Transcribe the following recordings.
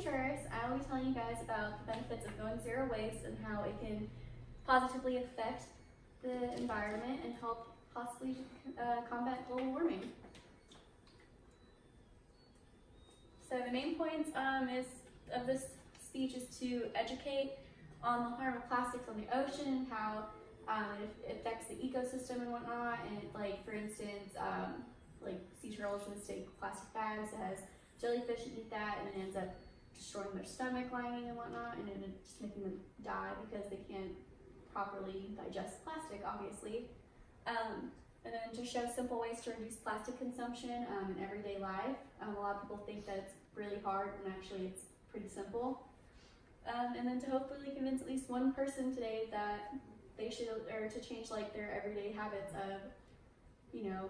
tourist, I will be telling you guys about the benefits of going zero waste and how it can positively affect the environment and help possibly combat global warming. So the main points of this speech is to educate on the harm of plastics on the ocean, how it affects the ecosystem and whatnot, and like for instance, like sea turtles mistake plastic bags as jellyfish and eat that, and it ends up destroying their stomach lining and whatnot, and then just making them die because they can't properly digest plastic, obviously. And then to show simple ways to reduce plastic consumption in everyday life. A lot of people think that it's really hard, and actually it's pretty simple. And then to hopefully convince at least one person today that they should, or to change like their everyday habits of, you know,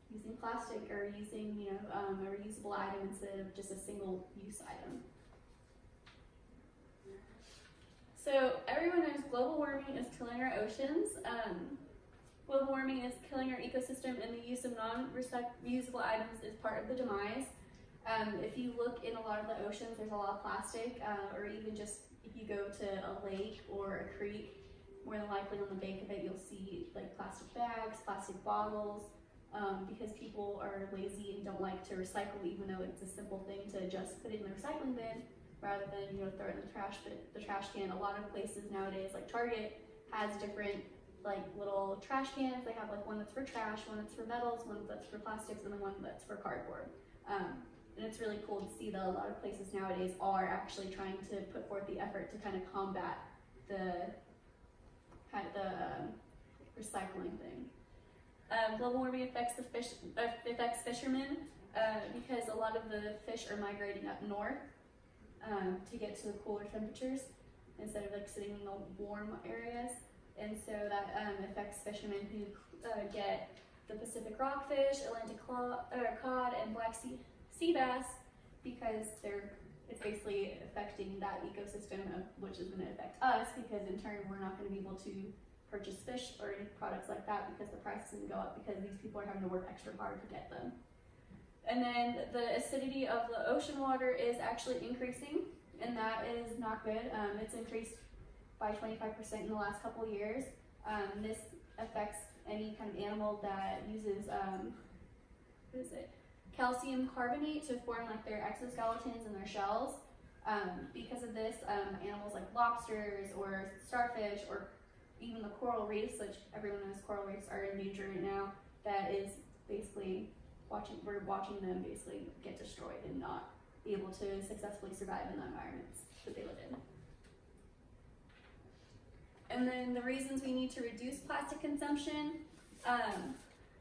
using plastic or using, you know, a reusable item instead of just a single-use item. So everyone knows global warming is killing our oceans. Global warming is killing our ecosystem, and the use of non-reusable items is part of the demise. If you look in a lot of the oceans, there's a lot of plastic, or even just if you go to a lake or a creek, more than likely on the bank of it, you'll see like plastic bags, plastic bottles, because people are lazy and don't like to recycle, even though it's a simple thing to just put it in the recycling bin rather than, you know, throw it in the trash can. A lot of places nowadays, like Target, has different like little trash cans. They have like one that's for trash, one that's for metals, one that's for plastics, and then one that's for cardboard. And it's really cool to see that a lot of places nowadays are actually trying to put forth the effort to kind of combat the recycling thing. Global warming affects fishermen because a lot of the fish are migrating up north to get to the cooler temperatures instead of like sitting in the warm areas, and so that affects fishermen who get the Pacific rockfish, Atlantic cod, and black sea bass, because it's basically affecting that ecosystem, which is going to affect us, because in turn we're not going to be able to purchase fish or any products like that because the price is going to go up because these people are having to work extra hard to get them. And then the acidity of the ocean water is actually increasing, and that is not good. It's increased by 25% in the last couple of years. This affects any kind of animal that uses calcium carbonate to form like their exoskeletons and their shells. Because of this, animals like lobsters or starfish or even the coral reefs, which everyone knows coral reefs are in danger right now, that is basically we're watching them basically get destroyed and not be able to successfully survive in the environments that they live in. And then the reasons we need to reduce plastic consumption,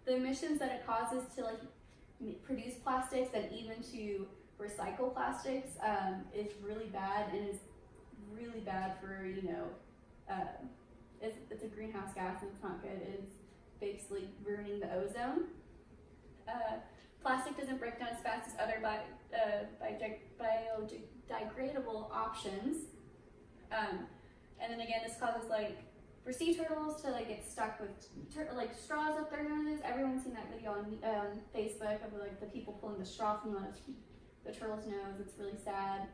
the emissions that it causes to like produce plastics and even to recycle plastics is really bad, and is really bad for, you know, it's a greenhouse gas and it's not good. It's basically ruining the ozone. Plastic doesn't break down as fast as other biodegradable options. And then again, this causes like for sea turtles to like get stuck with like straws up their noses. Everyone's seen that video on Facebook of like the people pulling the straw from the turtle's nose. It's really sad.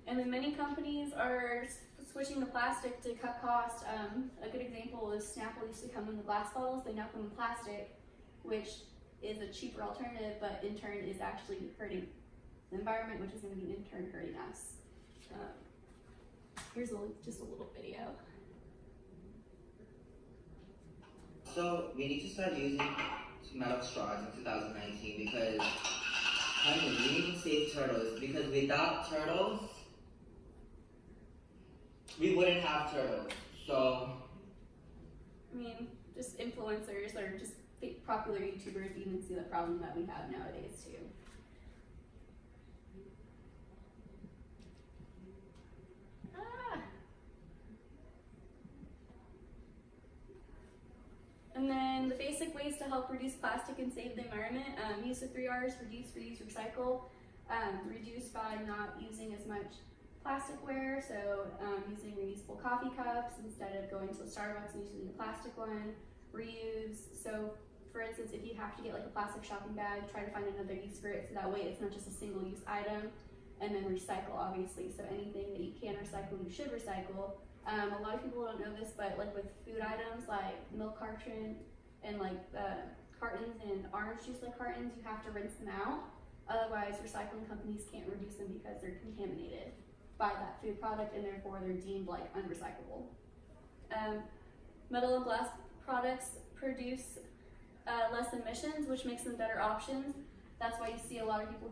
And then many companies are switching to plastic to cut costs. A good example is Snapple used to come in the glass bottles. They now come in plastic, which is a cheaper alternative, but in turn is actually hurting the environment, which is going to be in turn hurting us. Here's just a little video. So we need to start using metal straws in 2019 because, honey, we need to save turtles, because without turtles, we wouldn't have turtles. So, I mean, just influencers or just popular YouTubers even see the problem that we have nowadays too. And then the basic ways to help reduce plastic and save the environment, use the 3 R's, reduce, reuse, recycle. Reduce by not using as much plasticware, so using reusable coffee cups instead of going to a Starbucks and using the plastic one. Reuse, so for instance, if you have to get like a plastic shopping bag, try to find another use for it, so that way it's not just a single-use item. and then recycle, obviously. So anything that you can recycle, you should recycle. A lot of people don't know this, but like with food items like milk carton and like cartons and orange juice like cartons, you have to rinse them out. Otherwise, recycling companies can't reduce them because they're contaminated by that food product, and therefore they're deemed like unrecyclable. Metal and glass products produce less emissions, which makes them better options. That's why you see a lot of people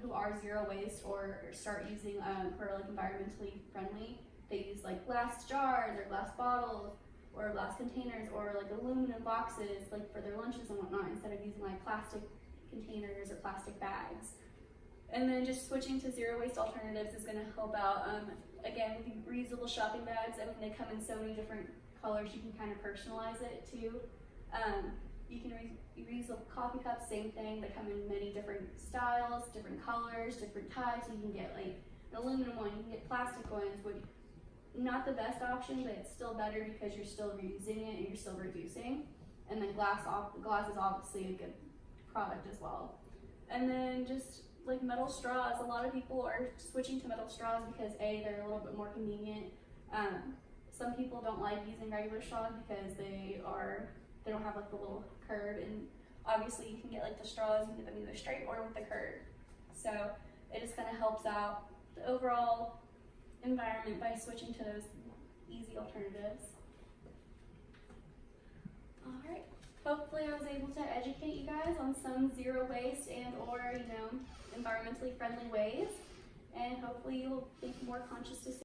who are zero waste or start using for like environmentally friendly. They use like glass jars or glass bottles or glass containers or like aluminum boxes like for their lunches and whatnot, instead of using like plastic containers or plastic bags. And then just switching to zero waste alternatives is going to help out. Again, with reusable shopping bags, I mean, they come in so many different colors, you can kind of personalize it too. You can reuse coffee cups, same thing. They come in many different styles, different colors, different types. You can get like an aluminum one, you can get plastic ones, which not the best option, but it's still better because you're still reusing it and you're still reducing. And then glass is obviously a good product as well. And then just like metal straws, a lot of people are switching to metal straws because A, they're a little bit more convenient. Some people don't like using regular straws because they don't have like the little curve, and obviously you can get like the straws, you can get them either straight or with the curve. So it just kind of helps out the overall environment by switching to those easy alternatives. All right. Hopefully I was able to educate you guys on some zero waste and or, environmentally friendly ways, and hopefully you'll think more conscious decisions.